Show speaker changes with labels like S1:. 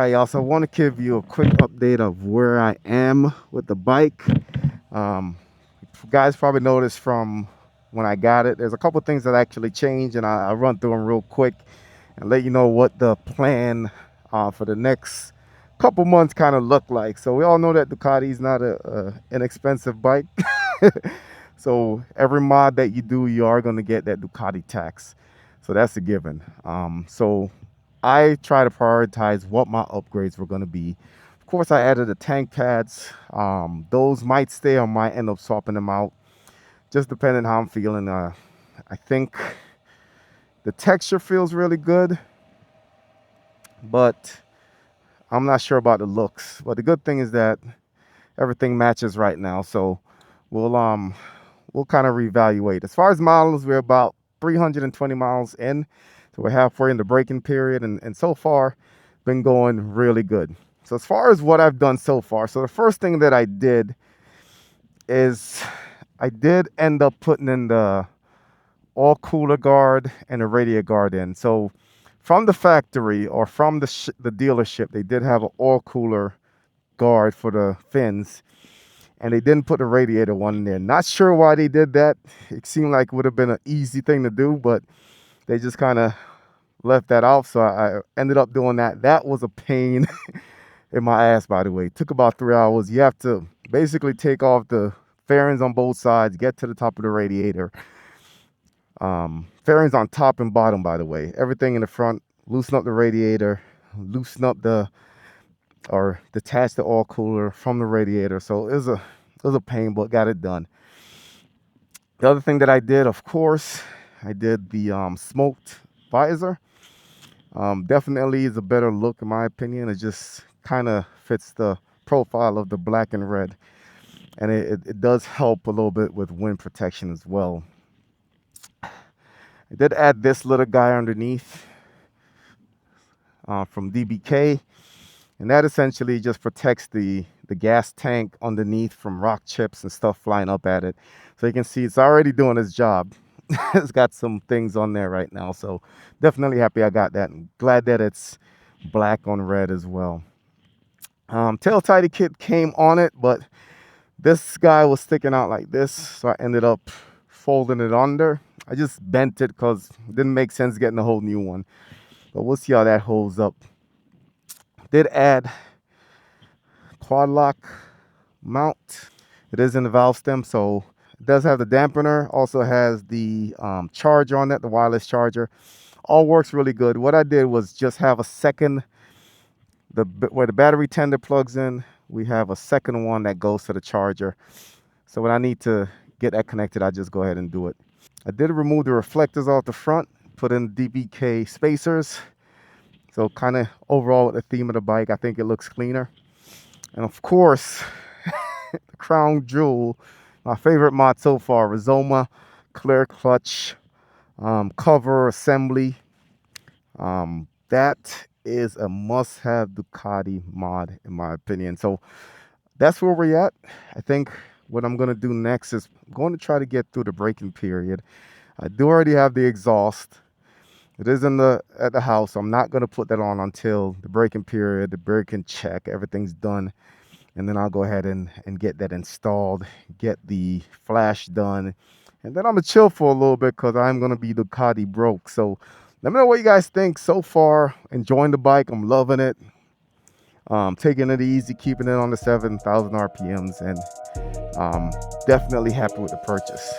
S1: All right, y'all. So I want to give you a quick update of where I am with the bike. Um, you guys probably noticed from when I got it, there's a couple things that actually changed, and I'll run through them real quick and let you know what the plan for the next couple months kind of look like. So we all know that Ducati is not a inexpensive bike. So every mod that you do, you are going to get that Ducati tax. So that's a given. So I try to prioritize what my upgrades were going to be. Of course, I added the tank pads. Those might stay. I might end up swapping them out, just depending how I'm feeling. I think the texture feels really good, but I'm not sure about the looks. But the good thing is that everything matches right now, so we'll kind of reevaluate. As far as miles, we're about 320 miles in, so we're halfway in the braking period, and so far been going really good. So as far as what I've done so far, so the first thing that I did is I did end up putting in the all cooler guard and the radiator guard in. So from the factory or from the dealership, they did have an all cooler guard for the fins, and they didn't put the radiator one in there. Not sure why they did that. It seemed like it would have been an easy thing to do, but they just kind of left that off. So I ended up doing that. That was a pain in my ass, by the way. It took about 3 hours. You have to basically take off the fairings on both sides, get to the top of the radiator. Fairings on top and bottom, by the way. Everything in the front, loosen up the radiator, loosen up or detach the oil cooler from the radiator. So it was a pain, but got it done. The other thing that I did, of course, I did the smoked visor. Definitely is a better look in my opinion. It just kind of fits the profile of the black and red, and it does help a little bit with wind protection as well. I did add this little guy underneath from DBK, and that essentially just protects the gas tank underneath from rock chips and stuff flying up at it. So you can see it's already doing its job. It's got some things on there right now, so definitely happy I got that, and glad that it's black on red as well. Tail tidy kit came on it, but this guy was sticking out like this, so I ended up folding it under. I just bent it because it didn't make sense getting a whole new one, but we'll see how that holds up. Did add quad lock mount. It is in the valve stem, so it does have the dampener. Also has the charger on it, the wireless charger. All works really good. What I did was just have a second, where the battery tender plugs in, we have a second one that goes to the charger. So when I need to get that connected, I just go ahead and do it. I did remove the reflectors off the front, put in DBK spacers. So kind of overall with the theme of the bike, I think it looks cleaner. And of course, the crown jewel, my favorite mod so far, Rizoma clear clutch cover assembly. That is a must-have Ducati mod in my opinion. So that's where we're at. I think what I'm going to do next is I'm going to try to get through the braking period. I do already have the exhaust. It is at the house. So I'm not going to put that on until the braking period, the braking check, everything's done. And then I'll go ahead and get that installed, get the flash done. And then I'm going to chill for a little bit because I'm going to be Ducati broke. So let me know what you guys think so far. Enjoying the bike. I'm loving it. Taking it easy, keeping it on the 7,000 RPMs, and definitely happy with the purchase.